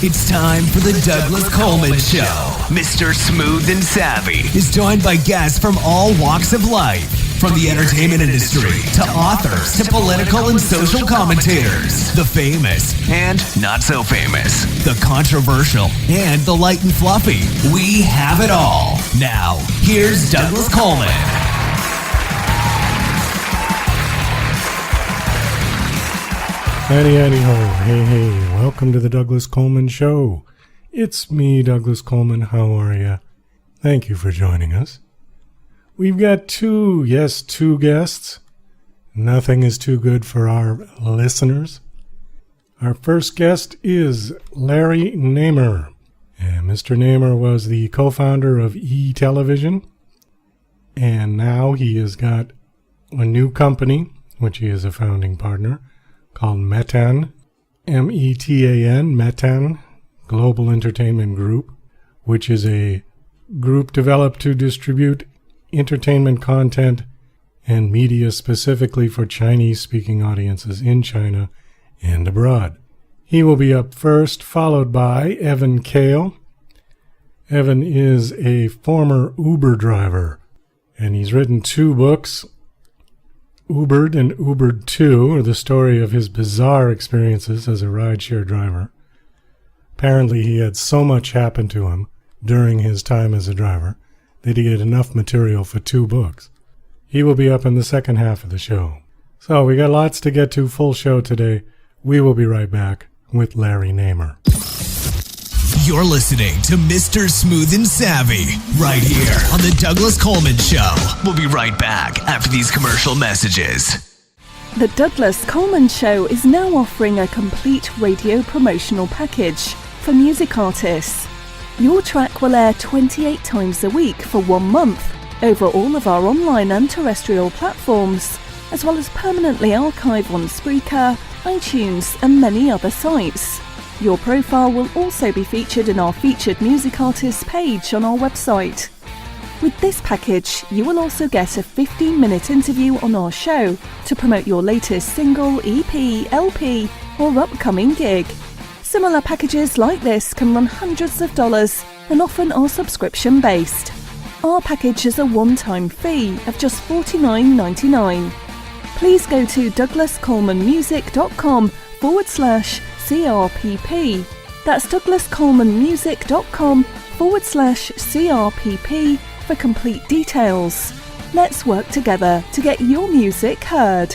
It's time for the Douglas Coleman Show. Mr. Smooth and Savvy is joined by guests from all walks of life, from the entertainment industry to authors to political and social commentators, the famous and not so famous, the controversial and the light and fluffy. We have it all. Now, here's Douglas Coleman. Howdy, howdy, ho. Hey, hey. Welcome to the Douglas Coleman Show. It's me, Douglas Coleman. How are you? Thank you for joining us. We've got two guests. Nothing is too good for our listeners. Our first guest is Larry Namer. And Mr. Namer was the co-founder of E-Television. And now he has got a new company, which he is a founding partner, called Metan, M-E-T-A-N, Metan Global Entertainment Group, which is a group developed to distribute entertainment content and media specifically for Chinese-speaking audiences in China and abroad. He will be up first, followed by Evan Kail. Evan is a former Uber driver, and he's written two books, Ubered and Ubered 2, are the story of his bizarre experiences as a rideshare driver. Apparently he had so much happen to him during his time as a driver that he had enough material for two books. He will be up in the second half of the show. So we got lots to get to, full show today. We will be right back with Larry Namer. You're listening to Mr. Smooth and Savvy right here on the Douglas Coleman Show. We'll be right back after these commercial messages. The Douglas Coleman Show is now offering a complete radio promotional package for music artists. Your track will air 28 times a week for 1 month over all of our online and terrestrial platforms, as well as permanently archive on Spreaker, iTunes and many other sites. Your profile will also be featured in our featured music artists page on our website. With this package, you will also get a 15-minute interview on our show to promote your latest single, EP, LP, or upcoming gig. Similar packages like this can run hundreds of dollars and often are subscription-based. Our package is a one-time fee of just $49.99. Please go to douglascolemanmusic.com/CRPP. That's douglascolemanmusic.com/CRPP for complete details. Let's work together to get your music heard.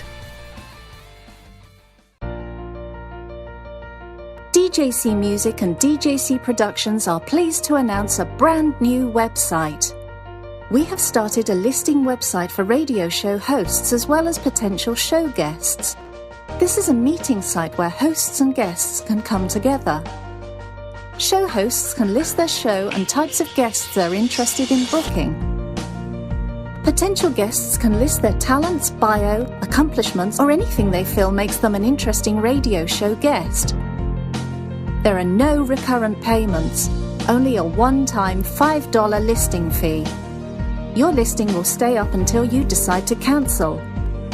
DJC Music and DJC Productions are pleased to announce a brand new website. We have started a listing website for radio show hosts as well as potential show guests. This is a meeting site where hosts and guests can come together. Show hosts can list their show and types of guests they're interested in booking. Potential guests can list their talents, bio, accomplishments, or anything they feel makes them an interesting radio show guest. There are no recurrent payments, only a one-time $5 listing fee. Your listing will stay up until you decide to cancel.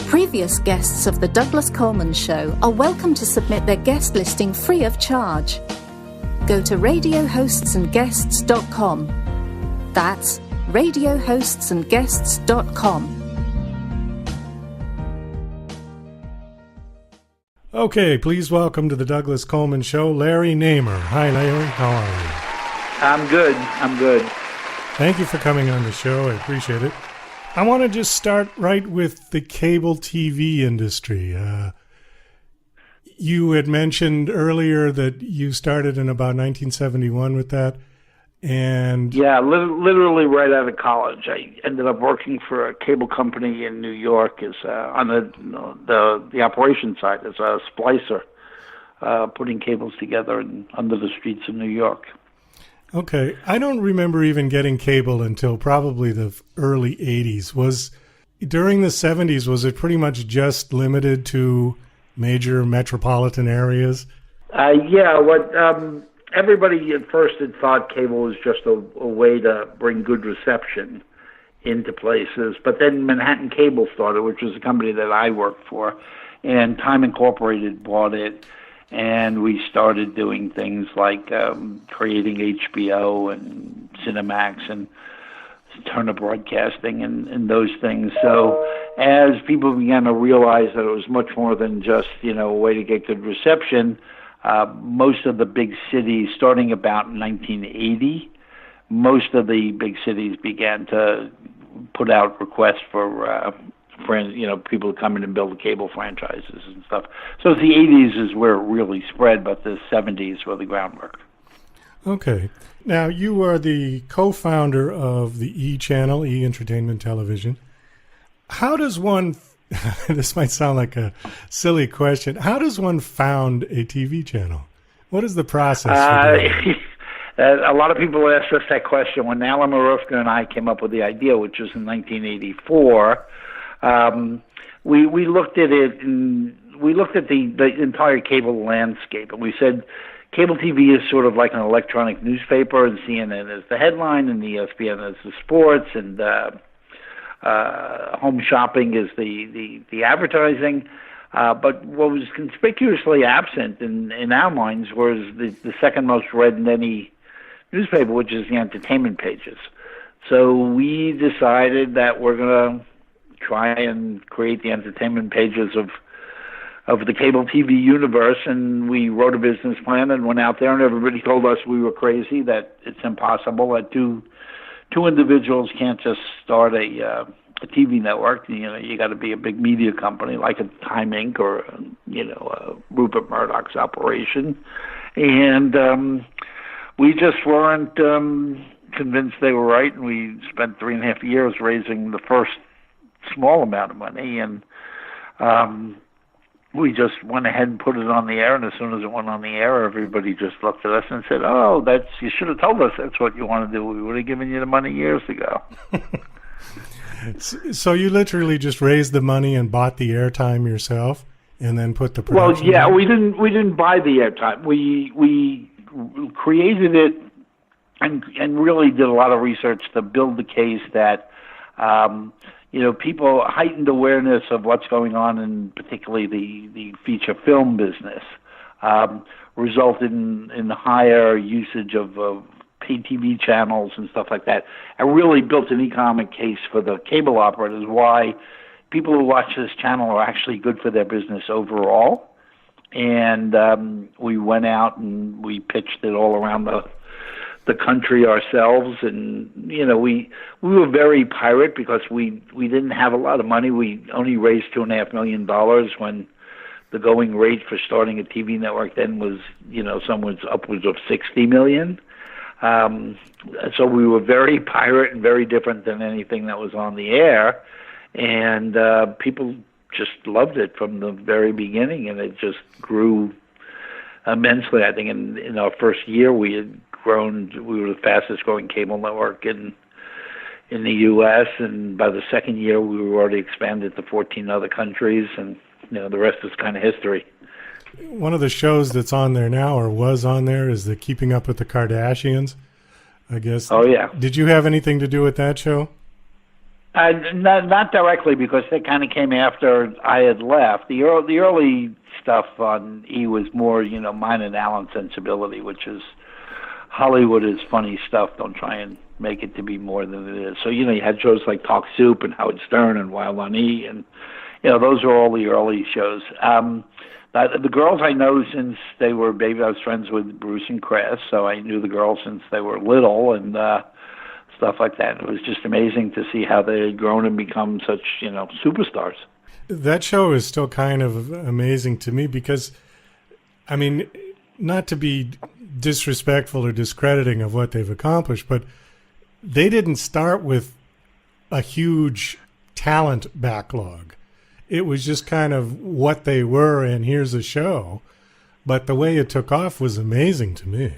Previous guests of The Douglas Coleman Show are welcome to submit their guest listing free of charge. Go to radiohostsandguests.com. That's radiohostsandguests.com. Okay, please welcome to the Douglas Coleman Show, Larry Namer. Hi, Larry. How are you? I'm good. Thank you for coming on the show. I appreciate it. I want to just start right with the cable TV industry. You had mentioned earlier that you started in about 1971 with that. And yeah, literally right out of college. I ended up working for a cable company in New York as on the operation side as a splicer, putting cables together under the streets of New York. Okay. I don't remember even getting cable until probably the early 80s. During the 70s, was it pretty much just limited to major metropolitan areas? Everybody at first had thought cable was just a way to bring good reception into places. But then Manhattan Cable started, which was a company that I worked for, and Time Incorporated bought it. And we started doing things like creating HBO and Cinemax and Turner Broadcasting and those things. So as people began to realize that it was much more than just, a way to get good reception, most of the big cities, starting about 1980, most of the big cities began to put out requests for people to come in and build cable franchises and stuff. So the 80s is where it really spread, but the 70s were the groundwork. Okay. Now, you are the co-founder of the E channel, E Entertainment Television. How does one, this might sound like a silly question, how does one found a TV channel? What is the process for doing it? A lot of people ask us that question. When Alan Marufka and I came up with the idea, which was in 1984, we looked at it and we looked at the entire cable landscape, and we said cable TV is sort of like an electronic newspaper, and CNN is the headline, and ESPN is the sports, and home shopping is the advertising. But what was conspicuously absent in our minds was the second most read in any newspaper, which is the entertainment pages. So we decided that we're going to try and create the entertainment pages of the cable TV universe, and we wrote a business plan and went out there, and everybody told us we were crazy, that it's impossible, that two individuals can't just start a TV network. You got to be a big media company like a Time Inc. or Rupert Murdoch's operation, and we just weren't convinced they were right, and we spent 3.5 years raising the first small amount of money, and we just went ahead and put it on the air, and as soon as it went on the air, everybody just looked at us and said, "Oh, you should have told us that's what you want to do. We would have given you the money years ago." So you literally just raised the money and bought the airtime yourself, and then put the production. Well, yeah, we didn't buy the airtime. We created it and really did a lot of research to build the case that people heightened awareness of what's going on in particularly the feature film business resulted in higher usage of paid TV channels and stuff like that. I really built an economic case for the cable operators why people who watch this channel are actually good for their business overall. And we went out and we pitched it all around the country ourselves, and we were very pirate because we didn't have a lot of money. We only raised $2.5 million when the going rate for starting a TV network then was somewhere upwards of $60 million. So we were very pirate and very different than anything that was on the air, and people just loved it from the very beginning, and it just grew immensely. I think in our first year we had grown. We were the fastest growing cable network in the U.S., and by the second year we were already expanded to 14 other countries, and the rest is kind of history. One of the shows that's on there now, or was on there, is the Keeping Up with the Kardashians, I guess. Oh, yeah. Did you have anything to do with that show? Not directly, because it kind of came after I had left. The early stuff on E was more, mine and Alan's sensibility, which is Hollywood is funny stuff. Don't try and make it to be more than it is. So, you had shows like Talk Soup and Howard Stern and Wild on E, and, those are all the early shows. The girls I know since they were babies. I was friends with Bruce and Chris, so I knew the girls since they were little and stuff like that. It was just amazing to see how they had grown and become such, superstars. That show is still kind of amazing to me because, I mean, not to be disrespectful or discrediting of what they've accomplished, but they didn't start with a huge talent backlog. It was just kind of what they were, and here's a show. But the way it took off was amazing to me.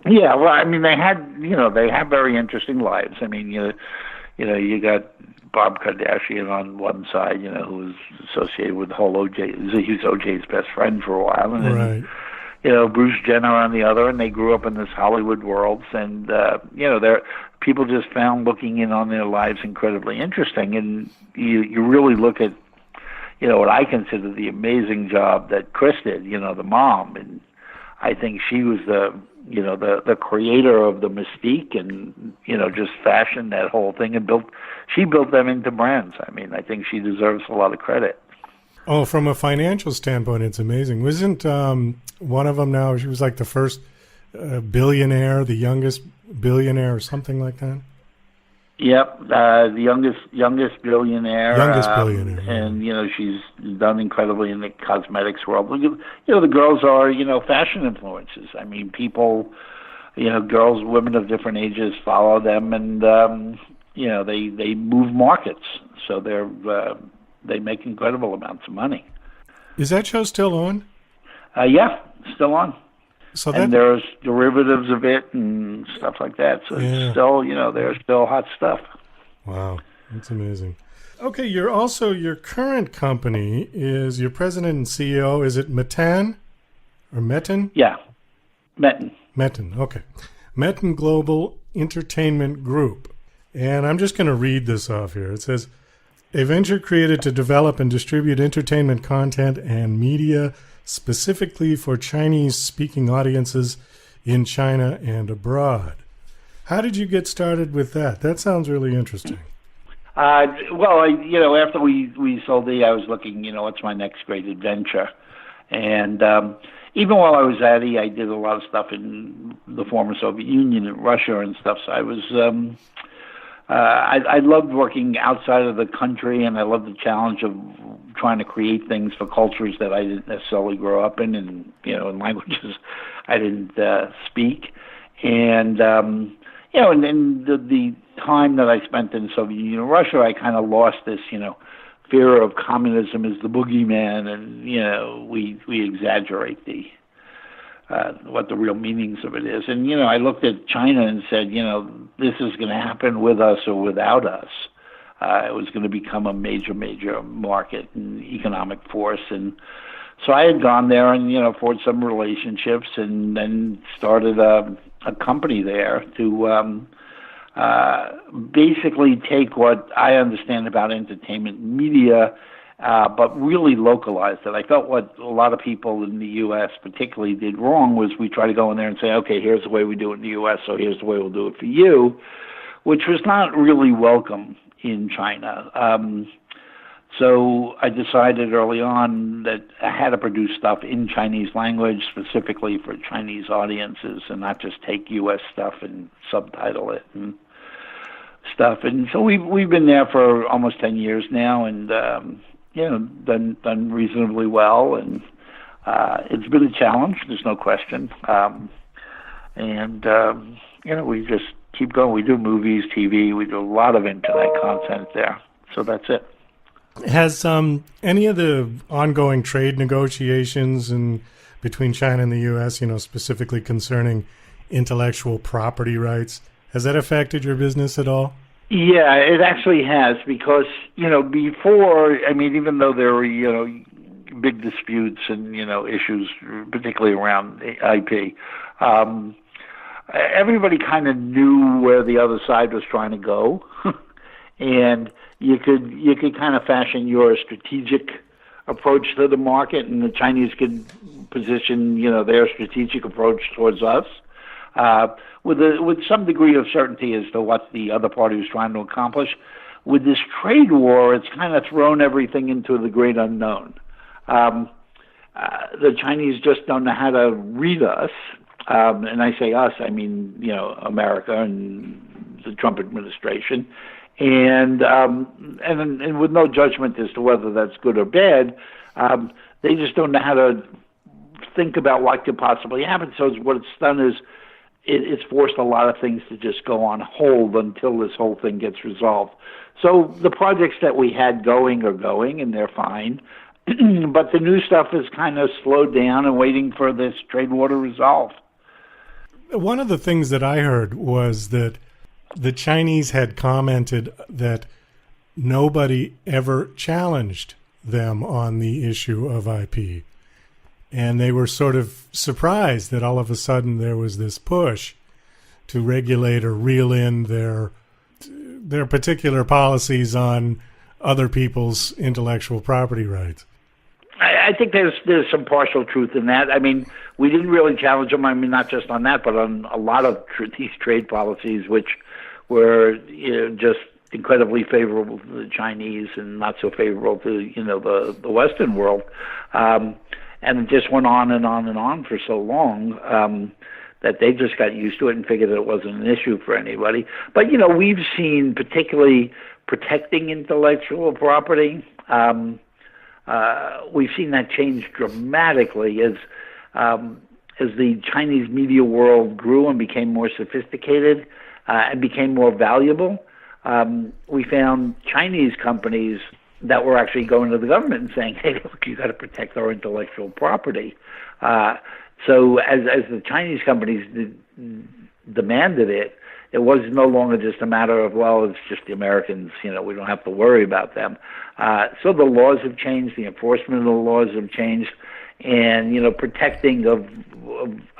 Yeah, well, I mean, they have very interesting lives. I mean, you got Bob Kardashian on one side, who was associated with the whole OJ. He was OJ's best friend for a while, and then, right. Bruce Jenner on the other, and they grew up in this Hollywood world, and people just found looking in on their lives incredibly interesting, and you really look at what I consider the amazing job that Chris did, the mom. And I think she was the creator of the mystique and, just fashioned that whole thing and she built them into brands. I mean, I think she deserves a lot of credit. Oh, from a financial standpoint, it's amazing. Wasn't one of them now, she was like the first billionaire, the youngest billionaire or something like that? Yep, the youngest billionaire. Billionaire. And, she's done incredibly in the cosmetics world. The girls are, fashion influences. I mean, people, girls, women of different ages follow them and, they move markets. So they make incredible amounts of money. Is that show still on? Yeah, still on. So and there's derivatives of it and stuff like that. So it's still, there's still hot stuff. Wow, that's amazing. Okay, your current company is your president and CEO. Is it Metan or Metan? Yeah, Metan. Metan, okay. Metan Global Entertainment Group. And I'm just going to read this off here. It says, a venture created to develop and distribute entertainment content and media specifically for Chinese-speaking audiences in China and abroad. How did you get started with that? That sounds really interesting. After we sold I was looking, what's my next great adventure? And even while I was at I did a lot of stuff in the former Soviet Union and Russia and stuff. So I was, I loved working outside of the country, and I loved the challenge of trying to create things for cultures that I didn't necessarily grow up in, and in languages I didn't speak. And and the time that I spent in Soviet Union and Russia, I kind of lost this, fear of communism as the boogeyman, and we exaggerate the what the real meanings of it is. And I looked at China and said, this is going to happen with us or without us. It was going to become a major market and economic force. And so I had gone there and, forged some relationships and then started a company there to basically take what I understand about entertainment media, but really localized it. I felt what a lot of people in the U.S. particularly did wrong was we try to go in there and say, okay, here's the way we do it in the U.S., so here's the way we'll do it for you, which was not really welcome in China. So I decided early on that I had to produce stuff in Chinese language specifically for Chinese audiences and not just take U.S. stuff and subtitle it and stuff. And so we've been there for almost 10 years now and, done reasonably well. And it's been a challenge, there's no question. We just keep going. We do movies, TV, we do a lot of internet content there. So that's it. Has any of the ongoing trade negotiations between China and the U.S., specifically concerning intellectual property rights, has that affected your business at all? Yeah, it actually has because, before, even though there were, big disputes and, issues, particularly around IP, everybody kind of knew where the other side was trying to go. And you could kind of fashion your strategic approach to the market, and the Chinese could position, their strategic approach towards us with some degree of certainty as to what the other party was trying to accomplish. With this trade war, it's kind of thrown everything into the great unknown. The Chinese just don't know how to read us, and I say us, I mean America and the Trump administration. And with no judgment as to whether that's good or bad, they just don't know how to think about what could possibly happen. So what it's done is it's forced a lot of things to just go on hold until this whole thing gets resolved. So the projects that we had going are going, and they're fine. But the new stuff is kind of slowed down and waiting for this trade war to resolve. One of the things that I heard was that the Chinese had commented that nobody ever challenged them on the issue of IP. And they were sort of surprised that all of a sudden there was this push to regulate or reel in their particular policies on other people's intellectual property rights. I think there's some partial truth in that. I mean, we didn't really challenge them. I mean, not just on that, but on a lot of these trade policies, which were just incredibly favorable to the Chinese and not so favorable to the Western world. And it just went on and on and on for so long that they just got used to it and figured that it wasn't an issue for anybody. But we've seen, particularly protecting intellectual property. We've seen that change dramatically as the Chinese media world grew and became more sophisticated and became more valuable. We found Chinese companies that were actually going to the government and saying, "Hey, look, you got to protect our intellectual property." So as the Chinese companies demanded it, it was no longer just a matter of, well, it's just the Americans, we don't have to worry about them. So the laws have changed, the enforcement of the laws have changed, and, protecting of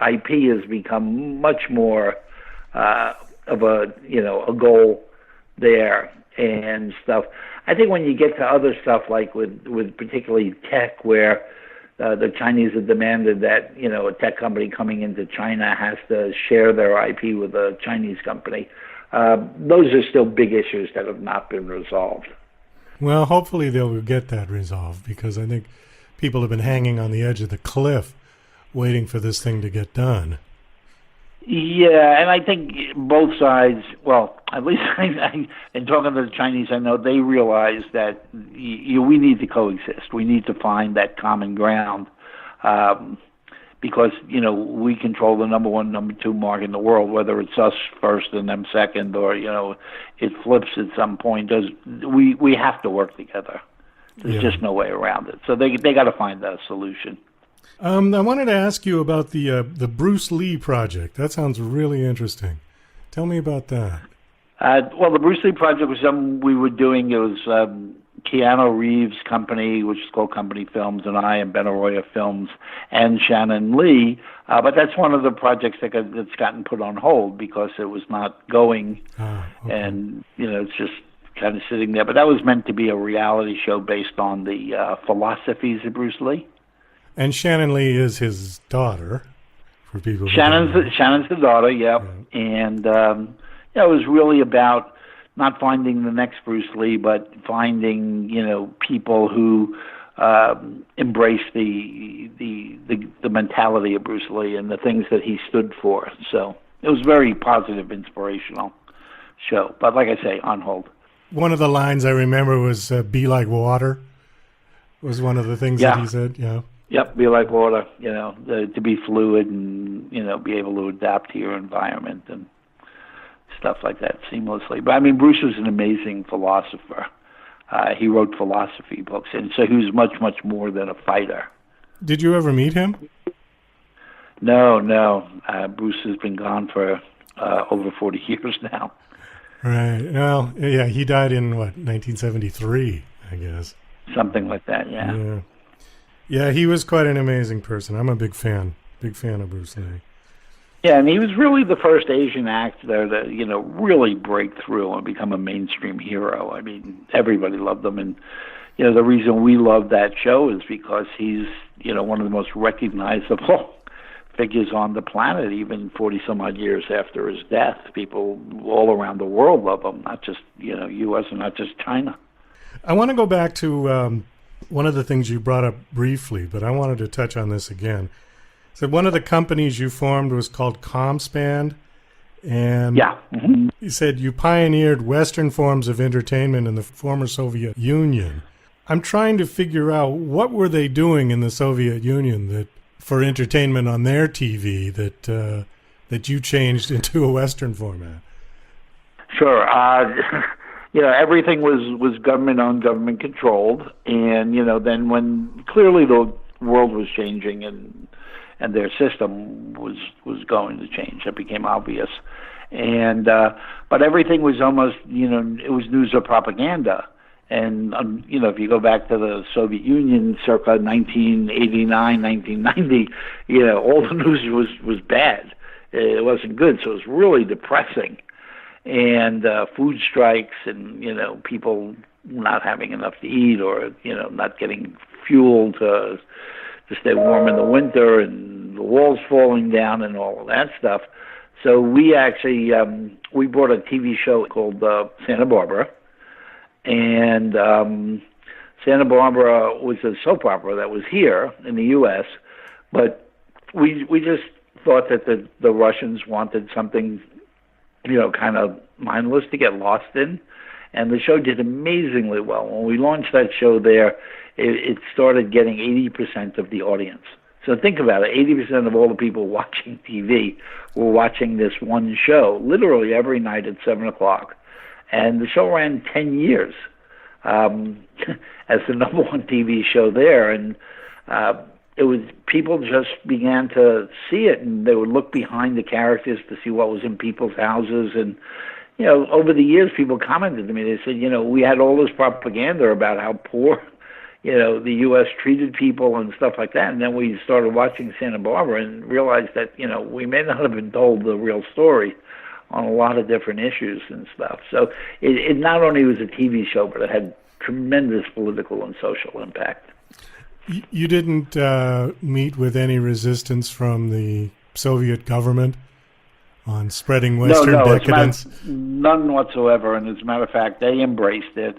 IP has become much more of a goal there and stuff. I think when you get to other stuff like with particularly tech, where the Chinese have demanded that, a tech company coming into China has to share their IP with a Chinese company. Those are still big issues that have not been resolved. Well, hopefully they'll get that resolved, because I think people have been hanging on the edge of the cliff waiting for this thing to get done. Yeah, and I think both sides, well, at least in talking to the Chinese, I know they realize that we need to coexist. We need to find that common ground because, we control the number one, number two market in the world, whether it's us first and them second, or, it flips at some point. We have to work together. There's just no way around it. So they got to find a solution. I wanted to ask you about the Bruce Lee project. That sounds really interesting. Tell me about that. Well, the Bruce Lee project was something we were doing. It was Keanu Reeves' company, which is called Company Films, and I, and Benaroya Films, and Shannon Lee. But that's one of the projects that's gotten put on hold because it was not going, and it's just kind of sitting there. But that was meant to be a reality show based on the philosophies of Bruce Lee. And Shannon Lee is his daughter, for people who Shannon's the daughter, yep. Yeah. And it was really about not finding the next Bruce Lee, but finding people who embrace the mentality of Bruce Lee and the things that he stood for. So it was a very positive, inspirational show. But like I say, on hold. One of the lines I remember was "Be like water." Was one of the things that he said. Yeah. Yep, be like water, to be fluid and, be able to adapt to your environment and stuff like that seamlessly. But, I mean, Bruce was an amazing philosopher. He wrote philosophy books, and so he was much, much more than a fighter. Did you ever meet him? No. Bruce has been gone for over 40 years now. Right. Well, yeah, he died in, 1973, I guess. Something like that, yeah. Yeah, he was quite an amazing person. I'm a big fan of Bruce Lee. Yeah, and he was really the first Asian actor to, really break through and become a mainstream hero. I mean, everybody loved him, and, the reason we love that show is because he's, one of the most recognizable figures on the planet, even 40-some-odd years after his death. People all around the world love him, not just, U.S. and not just China. I want to go back to one of the things you brought up briefly, but I wanted to touch on this again. So one of the companies you formed was called Comspan, and you said you pioneered Western forms of entertainment in the former Soviet Union. I'm trying to figure out, what were they doing in the Soviet Union that for entertainment on their TV that you changed into a Western format? Sure. Everything was government-owned, government-controlled, and, then when clearly the world was changing and their system was going to change, it became obvious. And but everything was almost, it was news or propaganda. And, if you go back to the Soviet Union circa 1989, 1990, all the news was bad. It wasn't good, so it was really depressing. And food strikes and, people not having enough to eat, or not getting fuel to stay warm in the winter, and the walls falling down and all of that stuff. So we actually we brought a TV show called Santa Barbara, and Santa Barbara was a soap opera that was here in the U.S., but we just thought that the Russians wanted something, kind of mindless to get lost in, and the show did amazingly well. When we launched that show there, it started getting 80% of the audience. So think about it, 80% of all the people watching TV were watching this one show, literally every night at 7 o'clock. And the show ran 10 years as the number one TV show there. And it was, people just began to see it, and they would look behind the characters to see what was in people's houses. And, over the years, people commented to me, they said, we had all this propaganda about how poor the U.S. treated people and stuff like that. And then we started watching Santa Barbara and realized that, we may not have been told the real story on a lot of different issues and stuff. So it not only was a TV show, but it had tremendous political and social impact. You didn't meet with any resistance from the Soviet government on spreading Western decadence? None whatsoever. And as a matter of fact, they embraced it.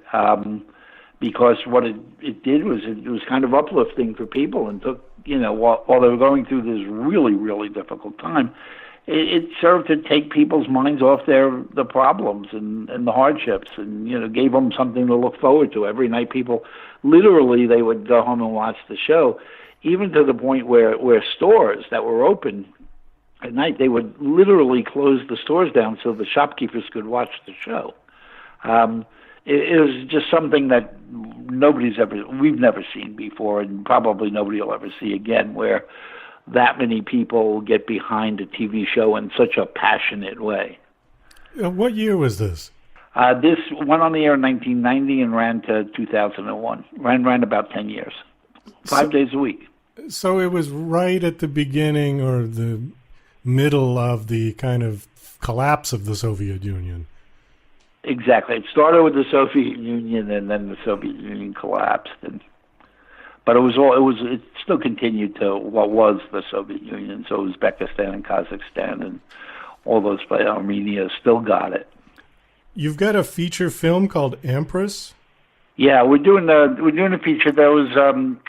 Because what it did was it was kind of uplifting for people, and took, while they were going through this really, really difficult time, it served to take people's minds off the problems and the hardships, and, gave them something to look forward to. Every night people, literally, they would go home and watch the show, even to the point where stores that were open at night, they would literally close the stores down so the shopkeepers could watch the show. It was just something that we've never seen before, and probably nobody will ever see again, where that many people get behind a TV show in such a passionate way. What year was this? This went on the air in 1990 and ran to 2001. Ran about 10 years, 5 days a week. So it was right at the beginning or the middle of the kind of collapse of the Soviet Union. Exactly. It started with the Soviet Union, and then the Soviet Union collapsed. But it still continued to what was the Soviet Union. So Uzbekistan and Kazakhstan and all those places, Armenia still got it. You've got a feature film called EMPRESS? Yeah, we're doing a feature that was,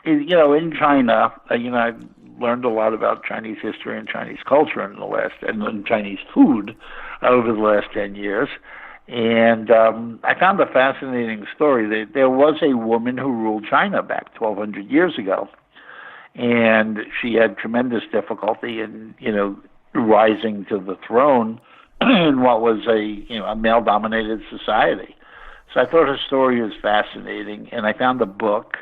in China. I learned a lot about Chinese history and Chinese culture and Chinese food over the last 10 years. And I found a fascinating story. There was a woman who ruled China back 1,200 years ago, and she had tremendous difficulty in, rising to the throne in what was a male-dominated society. So I thought her story was fascinating, and I found a book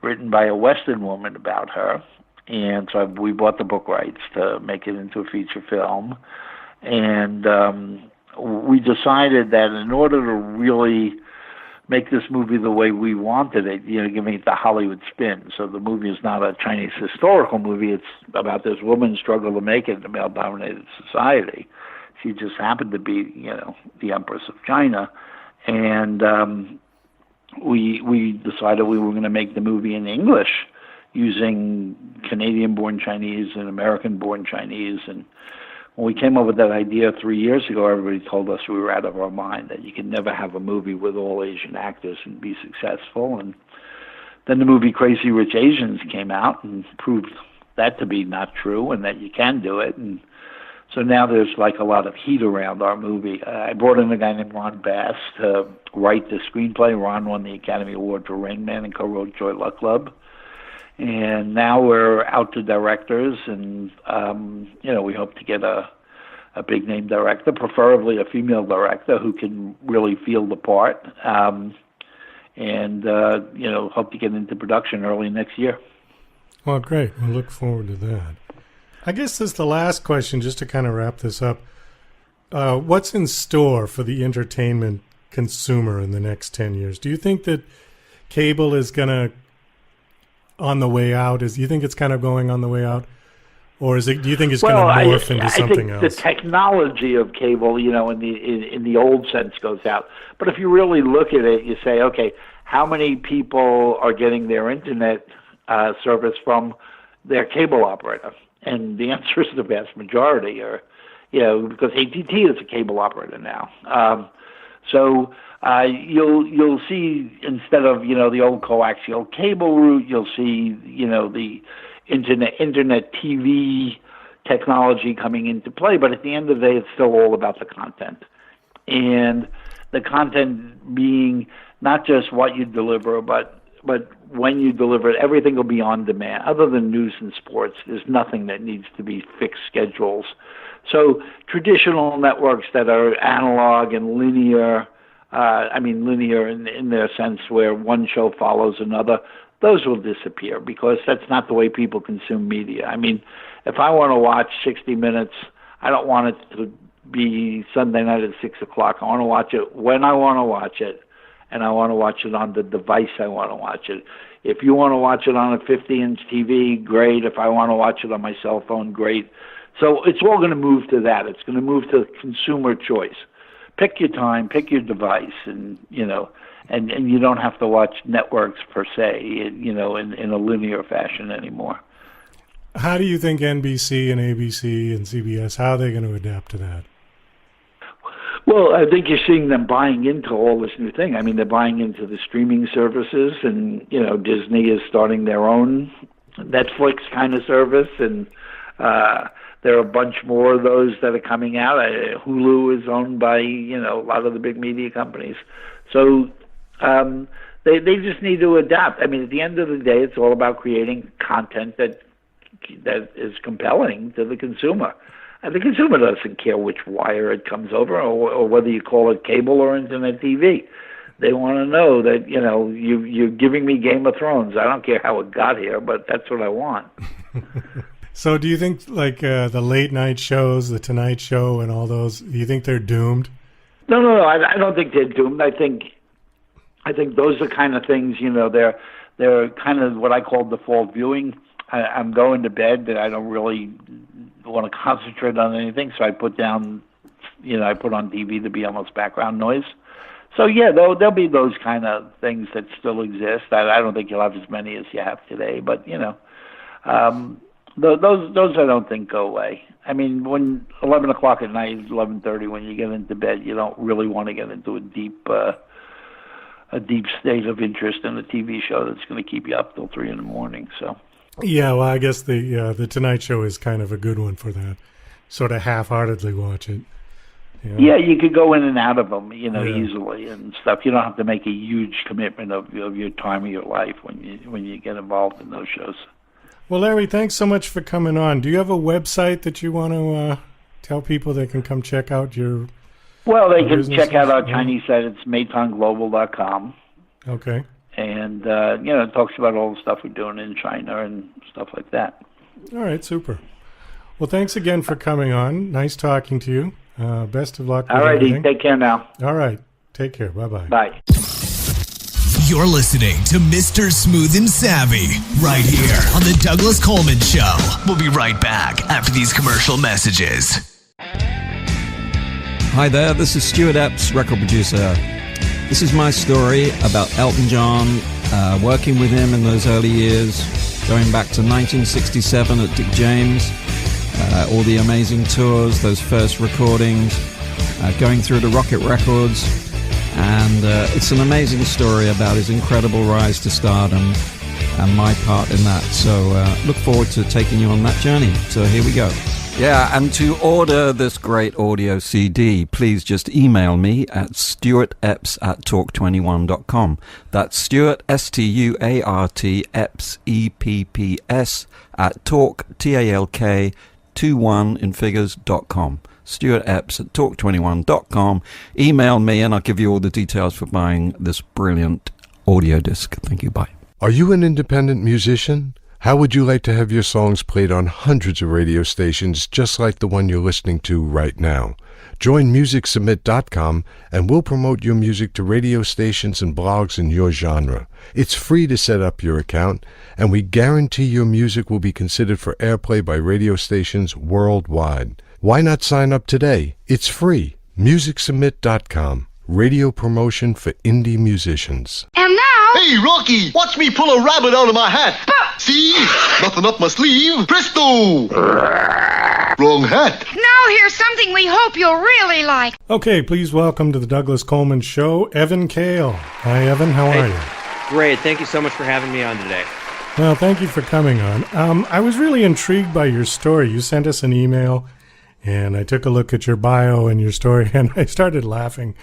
written by a Western woman about her, and so we bought the book rights to make it into a feature film, and we decided that in order to really make this movie the way we wanted it, giving it the Hollywood spin. So the movie is not a Chinese historical movie. It's about this woman's struggle to make it in a male-dominated society. She just happened to be, the Empress of China. And we decided we were going to make the movie in English using Canadian-born Chinese and American-born Chinese. And when we came up with that idea 3 years ago, everybody told us we were out of our mind, that you can never have a movie with all Asian actors and be successful. And then the movie Crazy Rich Asians came out and proved that to be not true, and that you can do it. And so now there's like a lot of heat around our movie. I brought in a guy named Ron Bass to write the screenplay. Ron won the Academy Award for Rain Man and co-wrote Joy Luck Club. And now we're out to directors, and we hope to get a big name director, preferably a female director who can really feel the part, and hope to get into production early next year. Well, great. We'll look forward to that. I guess this is the last question, just to kind of wrap this up. What's in store for the entertainment consumer in the next 10 years? Do you think that cable is going to on the way out? Do you think it's kind of going on the way out? Or do you think it's going to morph into something else? The technology of cable, in the old sense goes out. But if you really look at it, you say, okay, how many people are getting their internet service from their cable operator? And the answer is the vast majority, because AT&T is a cable operator now. So you'll see, instead of the old coaxial cable route, you'll see the internet TV technology coming into play. But at the end of the day, it's still all about the content, and the content being not just what you deliver, but when you deliver it, everything will be on demand. Other than news and sports, there's nothing that needs to be fixed schedules. So traditional networks that are analog and linear, linear in their sense where one show follows another, those will disappear because that's not the way people consume media. I mean, if I want to watch 60 Minutes, I don't want it to be Sunday night at 6 o'clock. I want to watch it when I want to watch it, and I want to watch it on the device I want to watch it. If you want to watch it on a 50-inch TV, great. If I want to watch it on my cell phone, great. So it's all going to move to that. It's going to move to consumer choice. Pick your time, pick your device, and you don't have to watch networks per se, in a linear fashion anymore. How do you think NBC and ABC and CBS, how are they going to adapt to that? Well, I think you're seeing them buying into all this new thing. I mean, they're buying into the streaming services, and Disney is starting their own Netflix kind of service, and there are a bunch more of those that are coming out. Hulu is owned by a lot of the big media companies, so they just need to adapt. I mean, at the end of the day, it's all about creating content that is compelling to the consumer. And the consumer doesn't care which wire it comes over or whether you call it cable or internet TV. They want to know that, you're giving me Game of Thrones. I don't care how it got here, but that's what I want. So do you think, like, the late night shows, the Tonight Show and all those, do you think they're doomed? No, I don't think they're doomed. I think those are kind of things, they're kind of what I call default viewing. I'm going to bed and I don't really want to concentrate on anything, so I put on TV to be almost background noise. So yeah, there'll be those kind of things that still exist. I don't think you'll have as many as you have today, but those I don't think go away. I mean, when 11 o'clock at night, 11:30, when you get into bed, you don't really want to get into a deep state of interest in a TV show that's going to keep you up till 3 in the morning. So. Yeah, well, I guess the Tonight Show is kind of a good one for that. Sort of half-heartedly watch it. Yeah, you could go in and out of them, easily and stuff. You don't have to make a huge commitment of your time of your life when you get involved in those shows. Well, Larry, thanks so much for coming on. Do you have a website that you want to tell people they can come check out your? Well, they can check out our Chinese site. It's metanglobal.com. Okay. And, it talks about all the stuff we're doing in China and stuff like that. All right, super. Well, thanks again for coming on. Nice talking to you. Best of luck with everything. Take care now. All right. Take care. Bye-bye. Bye. You're listening to Mr. Smooth and Savvy right here on The Douglas Coleman Show. We'll be right back after these commercial messages. Hi there, this is Stuart Epps, record producer. This is my story about Elton John, working with him in those early years, going back to 1967 at Dick James, all the amazing tours, those first recordings, going through to Rocket Records, and it's an amazing story about his incredible rise to stardom and my part in that. So look forward to taking you on that journey. So here we go. Yeah, and to order this great audio CD, please just email me at stuartepps@talk21.com. That's Stuart, S-T-U-A-R-T, Epps, E-P-P-S, at talk, T-A-L-K, 21 in figures.com. Stuart Epps at talk21.com. Email me and I'll give you all the details for buying this brilliant audio disc. Thank you, bye. Are you an independent musician? How would you like to have your songs played on hundreds of radio stations just like the one you're listening to right now? Join MusicSubmit.com and we'll promote your music to radio stations and blogs in your genre. It's free to set up your account, and we guarantee your music will be considered for airplay by radio stations worldwide. Why not sign up today? It's free. MusicSubmit.com. Radio promotion for indie musicians. And now... Hey, Rocky! Watch me pull a rabbit out of my hat! See? Nothing up my sleeve. Presto! Wrong hat. Now here's something we hope you'll really like. Okay, please welcome to the Douglas Coleman Show, Evan Kail. Hi, Evan. How are you? Great. Thank you so much for having me on today. Well, thank you for coming on. I was really intrigued by your story. You sent us an email, and I took a look at your bio and your story, and I started laughing.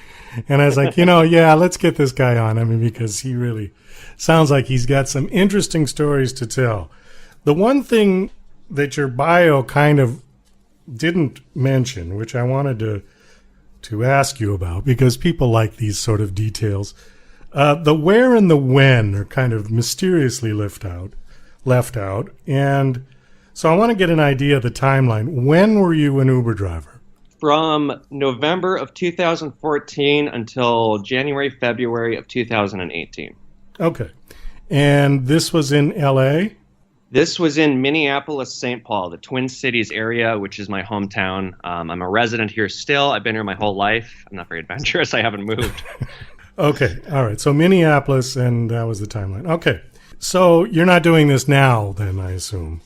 And I was like, yeah, let's get this guy on. I mean, because he really sounds like he's got some interesting stories to tell. The one thing that your bio kind of didn't mention, which I wanted to ask you about, because people like these sort of details, the where and the when are kind of mysteriously left out. And so I want to get an idea of the timeline. When were you an Uber driver? From November of 2014 until January, February of 2018. Okay. And this was in L.A.? This was in Minneapolis, St. Paul, the Twin Cities area, which is my hometown. I'm a resident here still. I've been here my whole life. I'm not very adventurous. I haven't moved. Okay. All right. So Minneapolis, and that was the timeline. Okay. So you're not doing this now, then, I assume.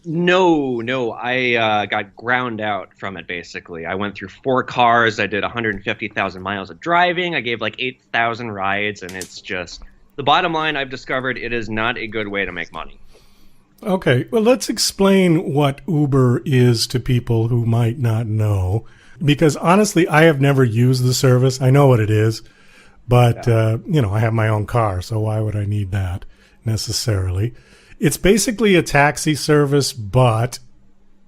No. I got ground out from it, basically. I went through 4 cars. I did 150,000 miles of driving. I gave like 8,000 rides, and it's just... The bottom line, I've discovered it is not a good way to make money. Okay, well, let's explain what Uber is to people who might not know. Because honestly, I have never used the service. I know what it is, but, I have my own car, so why would I need that necessarily? It's basically a taxi service, but...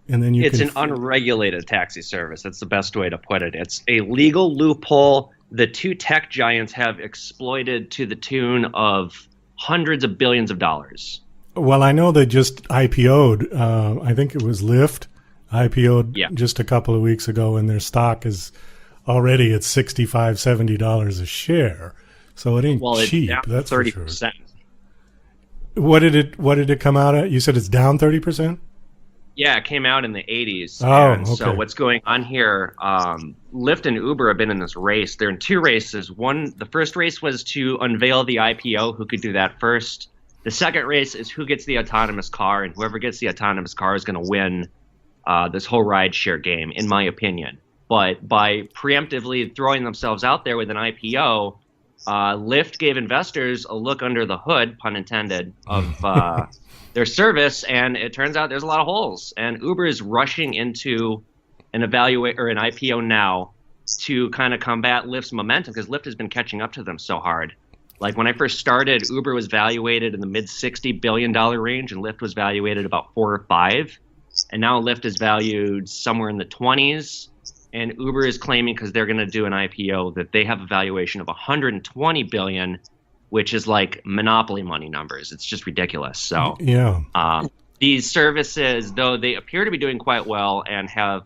and then It's an unregulated taxi service. That's the best way to put it. It's a legal loophole the 2 tech giants have exploited to the tune of hundreds of billions of dollars. Well, I know they just IPO'd. I think it was Lyft IPO'd just a couple of weeks ago, and their stock is already at $65, $70 a share. So it ain't cheap. It's down that's 30%. For sure. What did it come out at? You said it's down 30%? Yeah, it came out in the 80s. Okay. So what's going on here, Lyft and Uber have been in this race. They're in 2 races. The first race was to unveil the IPO, who could do that first. The second race is who gets the autonomous car, and whoever gets the autonomous car is going to win this whole rideshare game, in my opinion. But by preemptively throwing themselves out there with an IPO, Lyft gave investors a look under the hood, pun intended, of their service, and it turns out there's a lot of holes. And Uber is rushing into an IPO now to kind of combat Lyft's momentum, because Lyft has been catching up to them so hard. Like when I first started, Uber was valuated in the mid-$60 billion range, and Lyft was valuated about 4 or 5. And now Lyft is valued somewhere in the 20s. And Uber is claiming, because they're going to do an IPO, that they have a valuation of $120 billion, which is like monopoly money numbers. It's just ridiculous. So these services, though they appear to be doing quite well and have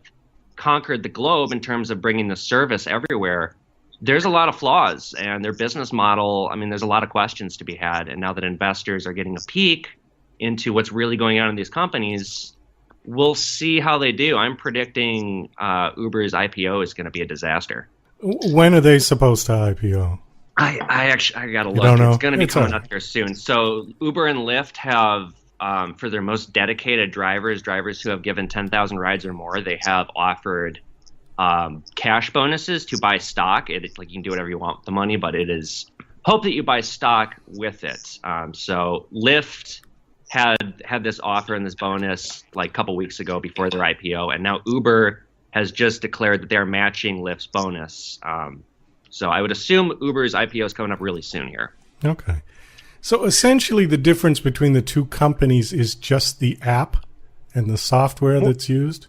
conquered the globe in terms of bringing the service everywhere, there's a lot of flaws. And their business model, I mean, there's a lot of questions to be had. And now that investors are getting a peek into what's really going on in these companies, we'll see how they do. I'm predicting Uber's IPO is going to be a disaster. When are they supposed to IPO? I got to look. It's going to be coming up here soon. So Uber and Lyft have, for their most dedicated drivers who have given 10,000 rides or more, they have offered cash bonuses to buy stock. It's like you can do whatever you want with the money, but it is hope that you buy stock with it. So Lyft had this offer and this bonus like a couple weeks ago before their IPO, and now Uber has just declared that they're matching Lyft's bonus. So I would assume Uber's IPO is coming up really soon here. Okay. So essentially the difference between the 2 companies is just the app and the software that's used?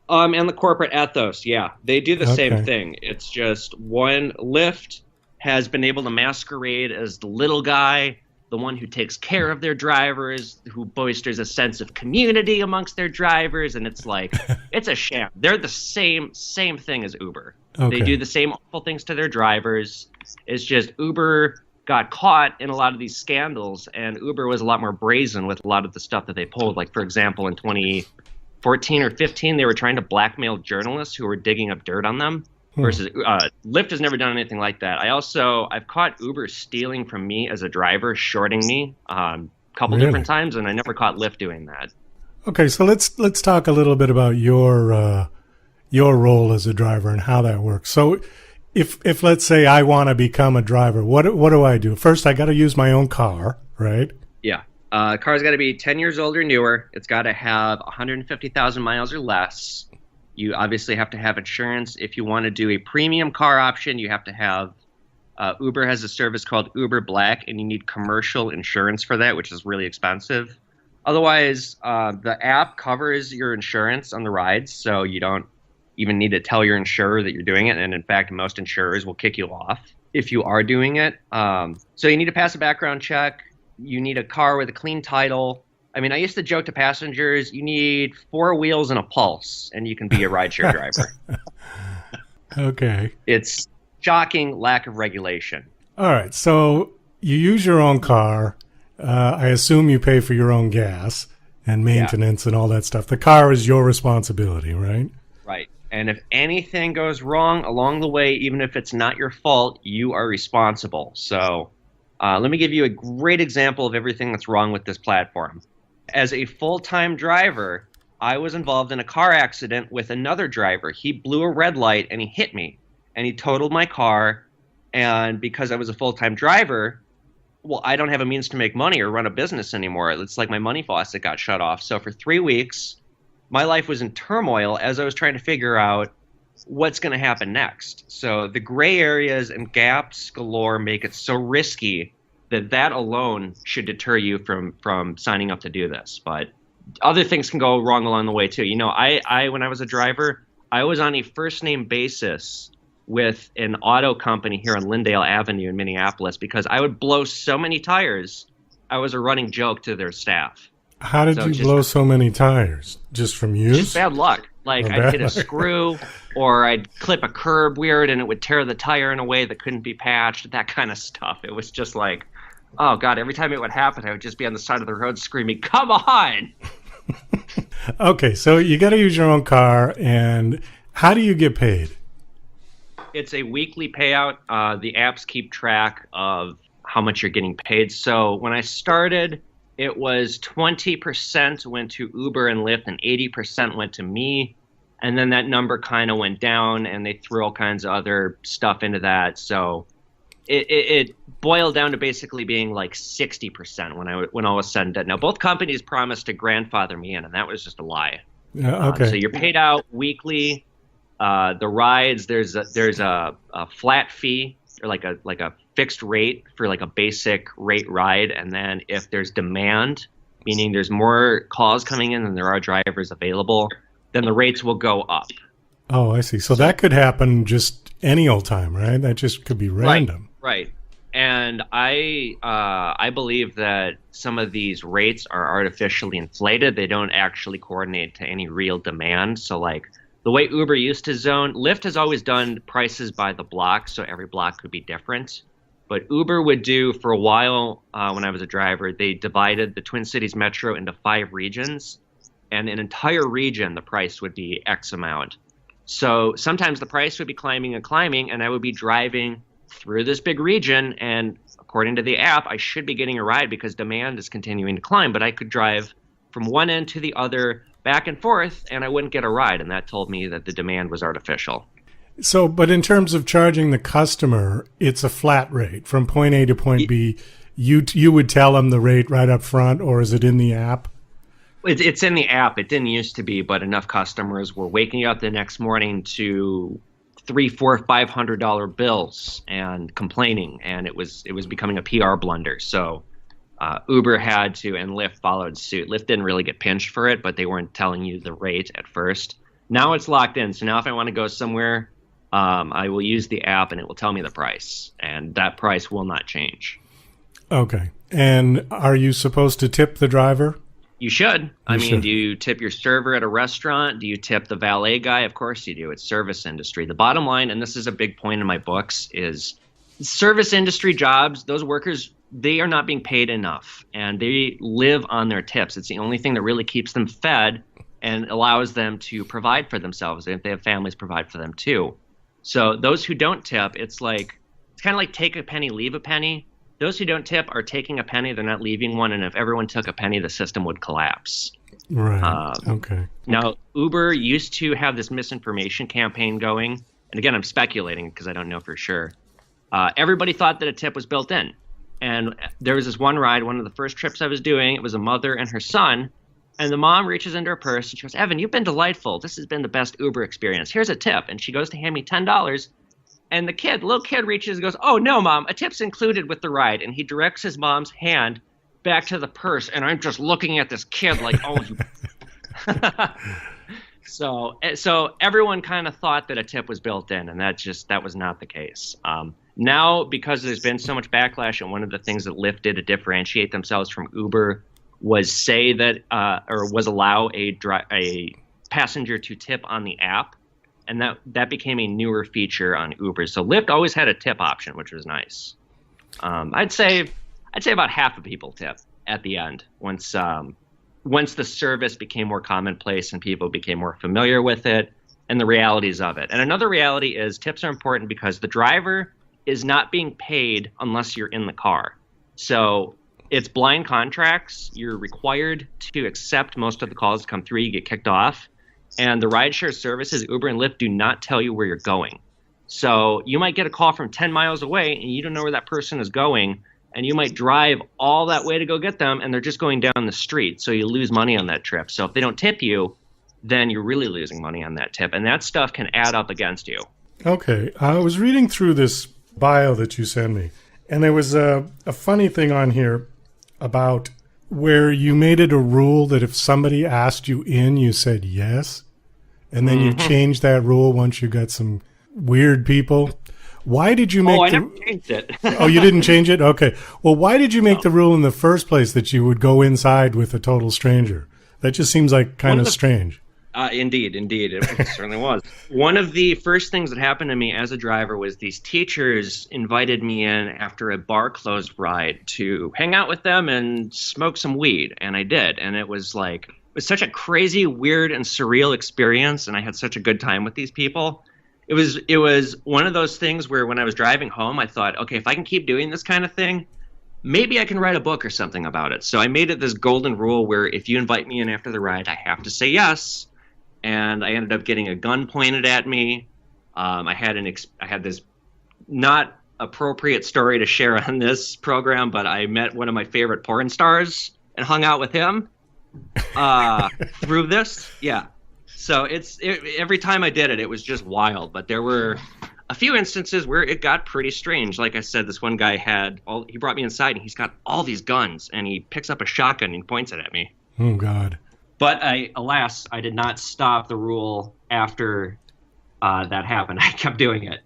And the corporate ethos, yeah. They do the same thing. It's just Lyft has been able to masquerade as the little guy the one who takes care of their drivers, who boisters a sense of community amongst their drivers, and it's like it's a sham. They're the same thing as Uber. Okay. They do the same awful things to their drivers. It's just Uber got caught in a lot of these scandals, and Uber was a lot more brazen with a lot of the stuff that they pulled. Like, for example, in 2014 or 15, they were trying to blackmail journalists who were digging up dirt on them. Versus Lyft has never done anything like that. I've caught Uber stealing from me as a driver, shorting me a couple different times, and I never caught Lyft doing that. Okay, so let's talk a little bit about your role as a driver and how that works. So if let's say I want to become a driver, what do I do? First, I got to use my own car, right? Yeah. Car's got to be 10 years old or newer. It's got to have 150,000 miles or less. You obviously have to have insurance. If you want to do a premium car option, you have to have Uber has a service called Uber Black, and you need commercial insurance for that, which is really expensive. Otherwise, the app covers your insurance on the rides, so you don't even need to tell your insurer that you're doing it. And in fact, most insurers will kick you off if you are doing it. So you need to pass a background check. You need a car with a clean title. I mean, I used to joke to passengers, you need 4 wheels and a pulse, and you can be a rideshare driver. Okay. It's shocking lack of regulation. All right. So you use your own car. I assume you pay for your own gas and maintenance and all that stuff. The car is your responsibility, right? Right. And if anything goes wrong along the way, even if it's not your fault, you are responsible. So let me give you a great example of everything that's wrong with this platform. As a full-time driver, I was involved in a car accident with another driver. He blew a red light and he hit me and he totaled my car. And because I was a full-time driver, well, I don't have a means to make money or run a business anymore. It's like my money faucet got shut off. So for 3 weeks, my life was in turmoil as I was trying to figure out what's going to happen next. So the gray areas and gaps galore make it so risky that alone should deter you from signing up to do this. But other things can go wrong along the way too. You know, I when I was a driver, I was on a first name basis with an auto company here on Lyndale Avenue in Minneapolis because I would blow so many tires. I was a running joke to their staff. How did you blow so many tires? Just from use? Just bad luck. Like I'd hit a screw or I'd clip a curb weird and it would tear the tire in a way that couldn't be patched, that kind of stuff. It was just like, oh, God, every time it would happen, I would just be on the side of the road screaming, come on! Okay, so you got to use your own car, and how do you get paid? It's a weekly payout. The apps keep track of how much you're getting paid. So when I started, it was 20% went to Uber and Lyft, and 80% went to me. And then that number kind of went down, and they threw all kinds of other stuff into that. So it boiled down to basically being like 60% when all was said and done. Now, both companies promised to grandfather me in, and that was just a lie. Okay. So you're paid out weekly. The rides, there's a flat fee or like a fixed rate for like a basic rate ride, and then if there's demand, meaning there's more calls coming in than there are drivers available, then the rates will go up. Oh, I see. So that could happen just any old time, right? That just could be random. Right. And I believe that some of these rates are artificially inflated. They don't actually coordinate to any real demand. So like the way Uber used to zone, Lyft has always done prices by the block, so every block could be different. But Uber would do, for a while when I was a driver, they divided the Twin Cities Metro into 5 regions. And an entire region, the price would be X amount. So sometimes the price would be climbing and climbing, and I would be driving through this big region, and according to the app, I should be getting a ride because demand is continuing to climb, but I could drive from one end to the other back and forth, and I wouldn't get a ride, and that told me that the demand was artificial. So, but in terms of charging the customer, it's a flat rate from point A to point B. You would tell them the rate right up front, or is it in the app? It's in the app. It didn't used to be, but enough customers were waking up the next morning to $300, $400, $500 bills and complaining, and it was becoming a PR blunder. So Uber had to, and Lyft followed suit. Lyft didn't really get pinched for it, but they weren't telling you the rate at first. Now it's locked in. So now if I want to go somewhere, I will use the app and it will tell me the price, and that price will not change. Okay. And are you supposed to tip the driver? You should. Do you tip your server at a restaurant? Do you tip the valet guy? Of course you do. It's service industry. The bottom line, and this is a big point in my books, is service industry jobs, those workers, they are not being paid enough, and they live on their tips. It's the only thing that really keeps them fed and allows them to provide for themselves. If they have families, provide for them too. So those who don't tip, it's kind of like take a penny, leave a penny. Those who don't tip are taking a penny, they're not leaving one, and if everyone took a penny, the system would collapse. Right. Okay. Now, Uber used to have this misinformation campaign going, and again, I'm speculating because I don't know for sure. Everybody thought that a tip was built in, and there was this one ride, one of the first trips I was doing, it was a mother and her son, and the mom reaches into her purse, and she goes, "Evan, you've been delightful. This has been the best Uber experience. Here's a tip," and she goes to hand me $10, and the little kid reaches and goes, "Oh, no, Mom, a tip's included with the ride." And he directs his mom's hand back to the purse. And I'm just looking at this kid like, oh, you. So everyone kind of thought that a tip was built in, and that was not the case. Now, because there's been so much backlash, and one of the things that Lyft did to differentiate themselves from Uber was say that, or was allow a passenger to tip on the app. And that became a newer feature on Uber. So Lyft always had a tip option, which was nice. I'd say about half of people tip at the end once the service became more commonplace and people became more familiar with it and the realities of it. And another reality is tips are important because the driver is not being paid unless you're in the car. So it's blind contracts. You're required to accept most of the calls that come through. You get kicked off. And the rideshare services, Uber and Lyft, do not tell you where you're going. So you might get a call from 10 miles away, and you don't know where that person is going, and you might drive all that way to go get them, and they're just going down the street. So you lose money on that trip. So if they don't tip you, then you're really losing money on that tip, and that stuff can add up against you. Okay. I was reading through this bio that you sent me, and there was a funny thing on here about where you made it a rule that if somebody asked you in, you said yes, and then you changed that rule once you got some weird people. Why did you make I never changed it. Oh, you didn't change it? Okay. Well, why did you make the rule in the first place that you would go inside with a total stranger? That just seems like kind of strange. Indeed. It certainly was. One of the first things that happened to me as a driver was these teachers invited me in after a bar closed ride to hang out with them and smoke some weed. And I did. And it was such a crazy, weird, and surreal experience. And I had such a good time with these people. It was one of those things where when I was driving home, I thought, okay, if I can keep doing this kind of thing, maybe I can write a book or something about it. So I made it this golden rule where if you invite me in after the ride, I have to say yes. And I ended up getting a gun pointed at me. I had this not appropriate story to share on this program, but I met one of my favorite porn stars and hung out with him through this. Yeah. So every time I did it, it was just wild. But there were a few instances where it got pretty strange. Like I said, this one guy he brought me inside and he's got all these guns and he picks up a shotgun and he points it at me. Oh, God. But alas, I did not stop the rule after that happened. I kept doing it.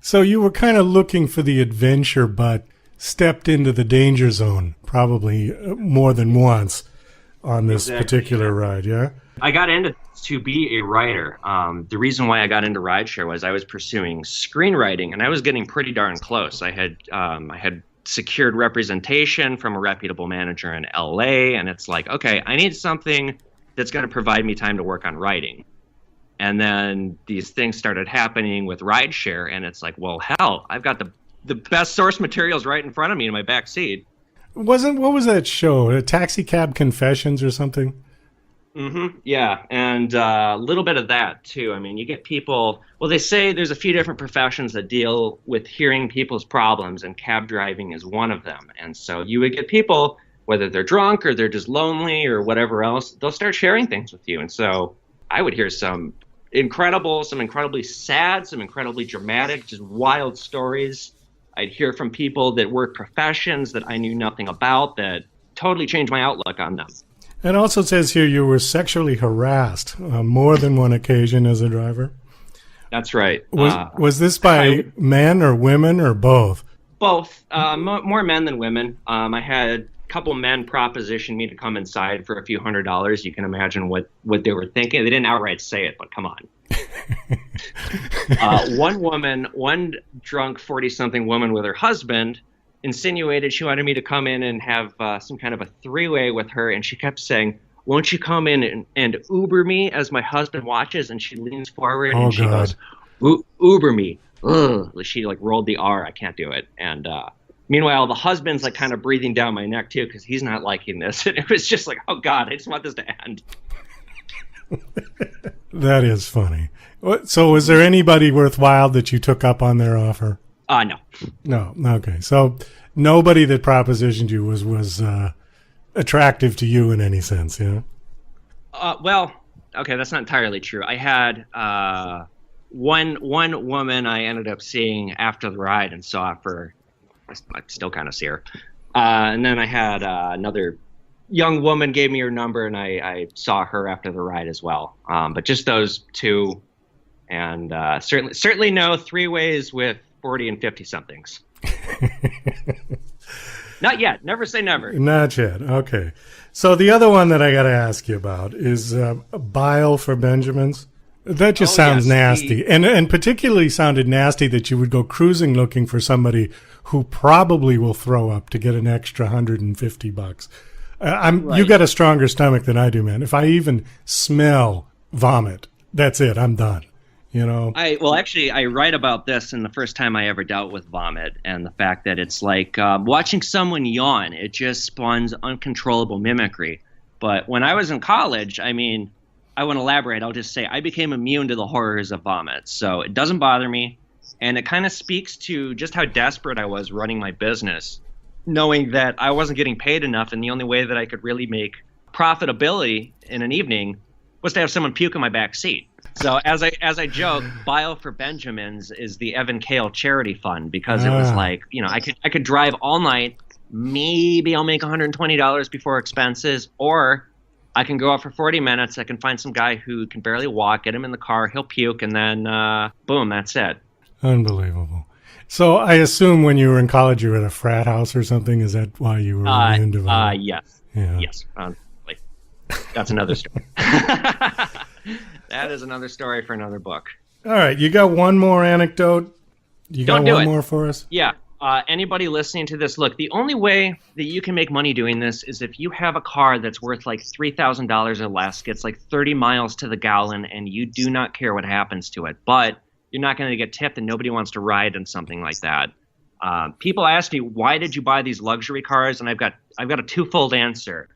So you were kind of looking for the adventure, but stepped into the danger zone probably more than once on this particular ride, yeah? I got into to be a writer. The reason why I got into rideshare was I was pursuing screenwriting, and I was getting pretty darn close. I had secured representation from a reputable manager in LA, and it's like, okay, I need something that's going to provide me time to work on writing. And then these things started happening with rideshare, and it's like, well, hell, I've got the best source materials right in front of me in my back seat. What was that show? Taxi Cab Confessions or something? Yeah, and a little bit of that, too. I mean, you get people... Well, they say there's a few different professions that deal with hearing people's problems, and cab driving is one of them. And so you would get people, whether they're drunk or they're just lonely or whatever else, they'll start sharing things with you. And so I would hear some incredibly sad, some incredibly dramatic, just wild stories. I'd hear from people that work professions that I knew nothing about that totally changed my outlook on them. It also says here you were sexually harassed on more than one occasion as a driver. That's right. Was this by men or women or both? Both. More men than women. I had a couple men proposition me to come inside for a few $100s. You can imagine what they were thinking. They didn't outright say it, but come on. One drunk 40-something woman with her husband insinuated she wanted me to come in and have some kind of a three-way with her, and she kept saying, "Won't you come in and Uber me as my husband watches?" And she leans forward and she goes, "Uber me." Ugh. She like rolled the R. I can't do it. And meanwhile, the husband's like kind of breathing down my neck too because he's not liking this. And it was just like, oh God, I just want this to end. That is funny. So was there anybody worthwhile that you took up on their offer? No. No. Okay. So nobody that propositioned you was attractive to you in any sense, yeah? Well, okay, that's not entirely true. I had one woman I ended up seeing after the ride and saw for, I still kind of see her. And then I had another young woman gave me her number, and I saw her after the ride as well. But just those two, and certainly no three-ways with 40 and 50-somethings. Not yet. Never say never. Not yet. Okay. So the other one that I got to ask you about is bile for Benjamins. That just sounds nasty. And particularly sounded nasty that you would go cruising looking for somebody who probably will throw up to get an extra $150. Right. You got a stronger stomach than I do, man. If I even smell vomit, that's it. I'm done. You know. I write about this in the first time I ever dealt with vomit, and the fact that it's like watching someone yawn. It just spawns uncontrollable mimicry. But when I was in college, I mean, I won't elaborate. I'll just say I became immune to the horrors of vomit, so it doesn't bother me, and it kind of speaks to just how desperate I was running my business, knowing that I wasn't getting paid enough, and the only way that I could really make profitability in an evening was to have someone puke in my back seat. So as I joke, Bile for Benjamins is the Evan Kail charity fund, because it was like, you know, I could drive all night, maybe I'll make $120 before expenses, or I can go out for 40 minutes, I can find some guy who can barely walk, get him in the car, he'll puke, and then boom, that's it. Unbelievable. So I assume when you were in college you were at a frat house or something. Is that why you were immune to vomit? Yes. Yeah. Yes. That's another story. That is another story for another book. All right. You got one more anecdote? You got one more for us? Yeah. Anybody listening to this, look, the only way that you can make money doing this is if you have a car that's worth like $3,000 or less, gets like 30 miles to the gallon, and you do not care what happens to it. But you're not going to get tipped, and nobody wants to ride in something like that. People ask me, why did you buy these luxury cars? And I've got a twofold answer.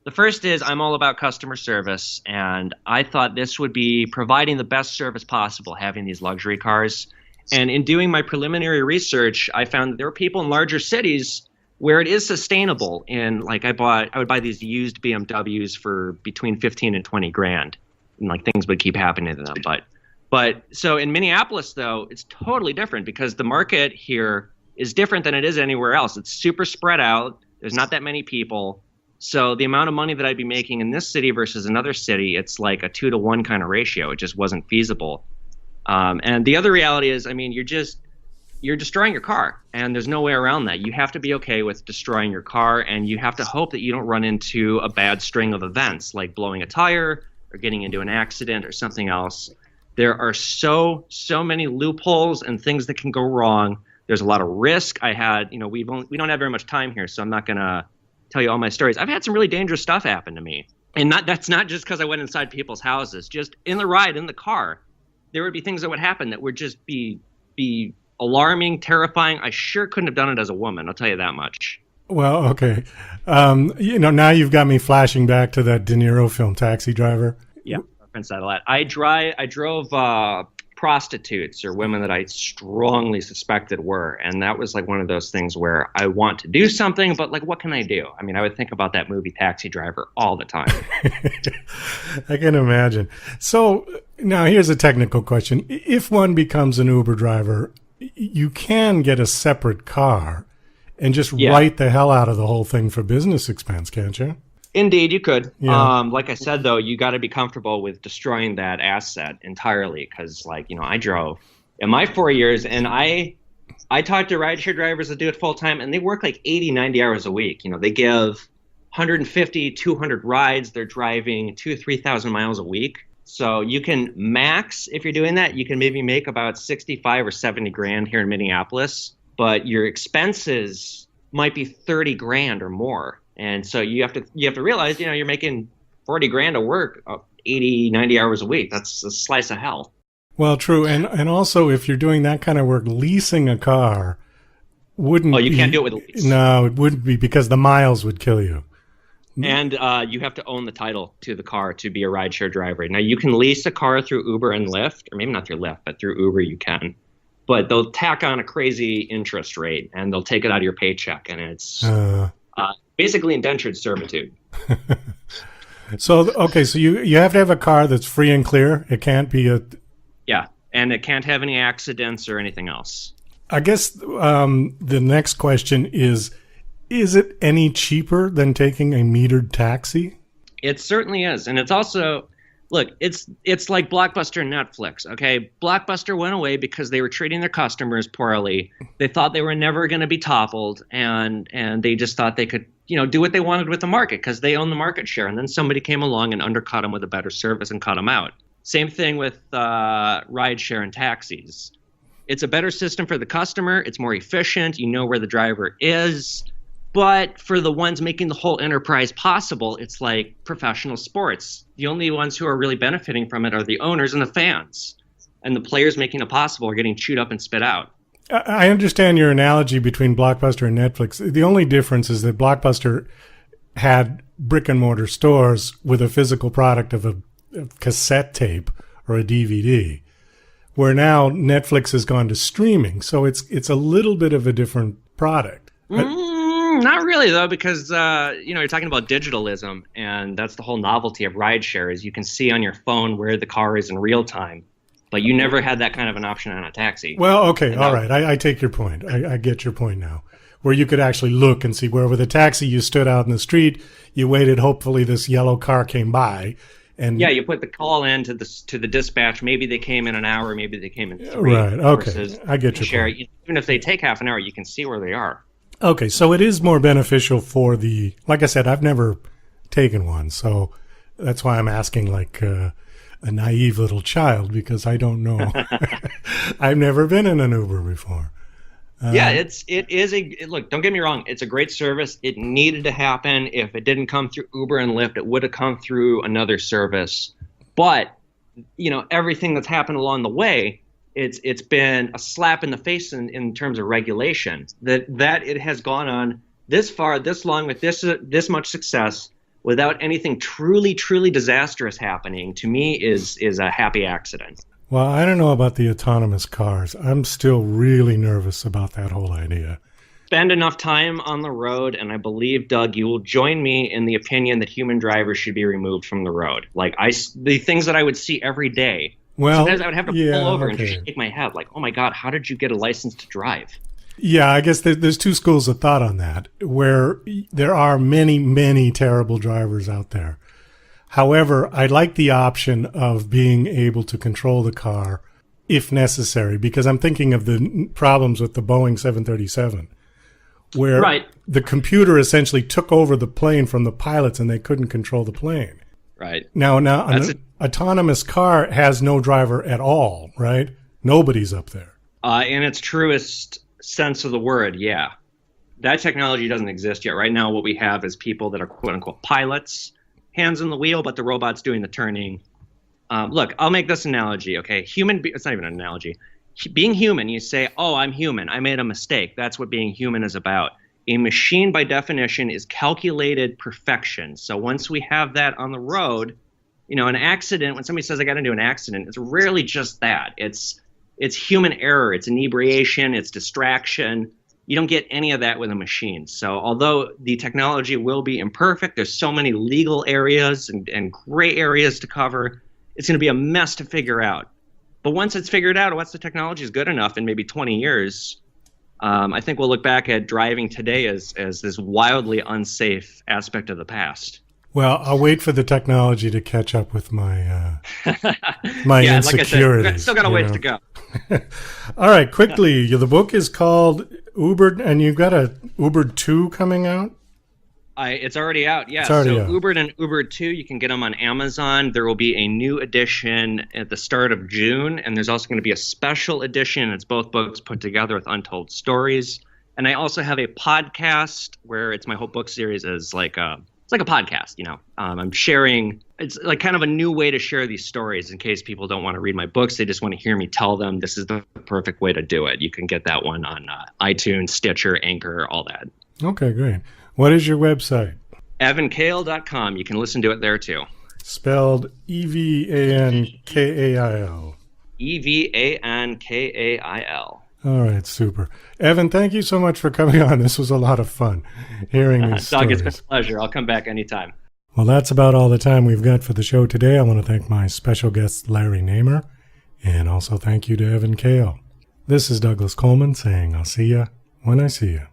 The first is I'm all about customer service, and I thought this would be providing the best service possible, having these luxury cars. And in doing my preliminary research, I found that there were people in larger cities where it is sustainable. And like I would buy these used BMWs for between 15 and 20 grand, and like things would keep happening to them. But so in Minneapolis, though, it's totally different because the market here is different than it is anywhere else. It's super spread out. There's not that many people. So the amount of money that I'd be making in this city versus another city, it's like a 2-to-1 kind of ratio. It just wasn't feasible. And the other reality is, I mean, you're destroying your car, and there's no way around that. You have to be okay with destroying your car, and you have to hope that you don't run into a bad string of events like blowing a tire or getting into an accident or something else. There are so many loopholes and things that can go wrong. There's a lot of risk. I had, you know, we don't have very much time here, so I'm not going to tell you all my stories. I've had some really dangerous stuff happen to me. And that's not just because I went inside people's houses. Just in the ride, in the car, there would be things that would happen that would just be alarming, terrifying. I sure couldn't have done it as a woman, I'll tell you that much. Well, okay. You know, now you've got me flashing back to that De Niro film, Taxi Driver. Yeah, reference that a lot. I drove prostitutes or women that I strongly suspected were, and that was like one of those things where I want to do something, but like, what can I do? I mean, I would think about that movie Taxi Driver all the time. I can imagine. So now here's a technical question. If one becomes an Uber driver, you can get a separate car and just write the hell out of the whole thing for business expense, can't you? Indeed, you could. Yeah. Like I said, though, you got to be comfortable with destroying that asset entirely because, like, you know, I drove in my 4 years and I I talk to rideshare drivers that do it full time, and they work like 80, 90 hours a week. You know, they give 150, 200 rides. They're driving 2,000 to 3,000 miles a week. So you can max, if you're doing that, you can maybe make about 65 or 70 grand here in Minneapolis, but your expenses might be 30 grand or more. And so you have to realize, you know, you're making 40 grand to work 80, 90 hours a week. That's a slice of hell. Well, true. And also, if you're doing that kind of work, leasing a car wouldn't you can't do it with a lease. No, it wouldn't be, because the miles would kill you. And you have to own the title to the car to be a rideshare driver. Now, you can lease a car through Uber and Lyft, or maybe not through Lyft, but through Uber you can. But they'll tack on a crazy interest rate, and they'll take it out of your paycheck, and it's basically indentured servitude. So you have to have a car that's free and clear. It can't be a... Yeah, and it can't have any accidents or anything else. I guess the next question is it any cheaper than taking a metered taxi? It certainly is. And it's also, look, it's like Blockbuster and Netflix, okay? Blockbuster went away because they were treating their customers poorly. They thought they were never going to be toppled, and they just thought they could, you know, do what they wanted with the market because they own the market share. And then somebody came along and undercut them with a better service and cut them out. Same thing with rideshare and taxis. It's a better system for the customer. It's more efficient. You know where the driver is. But for the ones making the whole enterprise possible, it's like professional sports. The only ones who are really benefiting from it are the owners and the fans. And the players making it possible are getting chewed up and spit out. I understand your analogy between Blockbuster and Netflix. The only difference is that Blockbuster had brick and mortar stores with a physical product of a cassette tape or a DVD, where now Netflix has gone to streaming. So it's a little bit of a different product. Not really, though, because you're talking about digitalism, and that's the whole novelty of rideshare is you can see on your phone where the car is in real time, but you never had that kind of an option on a taxi. Well, okay, all right, I take your point. I get your point now, where you could actually look and see where with a taxi you stood out in the street, you waited, hopefully this yellow car came by. And yeah, you put the call in to the dispatch. Maybe they came in an hour, maybe they came in 3. Right, okay, I get your point. Even if they take half an hour, you can see where they are. Okay, so it is more beneficial for like I said, I've never taken one, so that's why I'm asking like a naive little child, because I don't know. I've never been in an Uber before. Look, don't get me wrong, it's a great service. It needed to happen. If it didn't come through Uber and Lyft, it would have come through another service. But, you know, everything that's happened along the way, it's been a slap in the face in terms of regulation. That it has gone on this far, this long, with this much success, without anything truly, truly disastrous happening, to me is a happy accident. Well, I don't know about the autonomous cars. I'm still really nervous about that whole idea. Spend enough time on the road, and I believe, Doug, you will join me in the opinion that human drivers should be removed from the road. Like the things that I would see every day. Well, sometimes I would have to pull over and just shake my head, like, "Oh my God, how did you get a license to drive?" Yeah, I guess there's two schools of thought on that, where there are many, many terrible drivers out there. However, I like the option of being able to control the car if necessary, because I'm thinking of the problems with the Boeing 737, where the computer essentially took over the plane from the pilots and they couldn't control the plane. Right. Now an autonomous car has no driver at all, right? Nobody's up there. In its truest sense of the word, yeah. That technology doesn't exist yet. Right now what we have is people that are quote-unquote pilots, hands on the wheel, but the robot's doing the turning. Look, I'll make this analogy, okay? It's not even an analogy. Being human, you say, oh, I'm human. I made a mistake. That's what being human is about. A machine, by definition, is calculated perfection. So once we have that on the road, you know, an accident, when somebody says I got into an accident, it's rarely just that. It's human error. It's inebriation. It's distraction. You don't get any of that with a machine. So although the technology will be imperfect, there's so many legal areas and gray areas to cover, it's going to be a mess to figure out. But once it's figured out, once the technology is good enough in maybe 20 years, I think we'll look back at driving today as this wildly unsafe aspect of the past. Well, I'll wait for the technology to catch up with my my insecurities. Like I said, still got a ways to go. All right, quickly. The book is called Ubered, and you've got a Ubered 2 coming out? It's already out, yeah. It's already so out. Ubered and Ubered 2, you can get them on Amazon. There will be a new edition at the start of June, and there's also going to be a special edition. It's both books put together with untold stories. And I also have a podcast where it's my whole book series is like a podcast, you know. I'm sharing, it's like kind of a new way to share these stories in case people don't want to read my books. They just want to hear me tell them this is the perfect way to do it. You can get that one on iTunes, Stitcher, Anchor, all that. Okay, great. What is your website? evankail.com. You can listen to it there too. Spelled EVANKAIL. EVANKAIL. All right, super. Evan, thank you so much for coming on. This was a lot of fun hearing these Doug, stories. it's been a pleasure. I'll come back anytime. Well, that's about all the time we've got for the show today. I want to thank my special guest, Larry Namer, and also thank you to Evan Kail. This is Douglas Coleman saying I'll see you when I see you.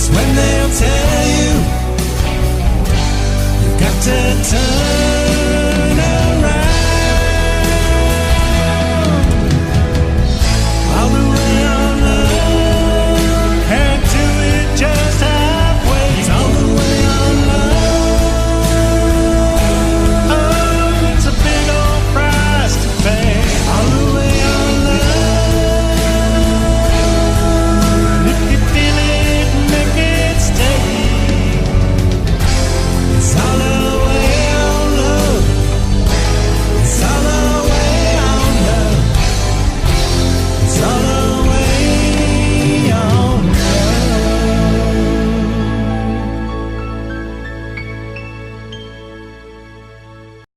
When they'll tell you you've got to turn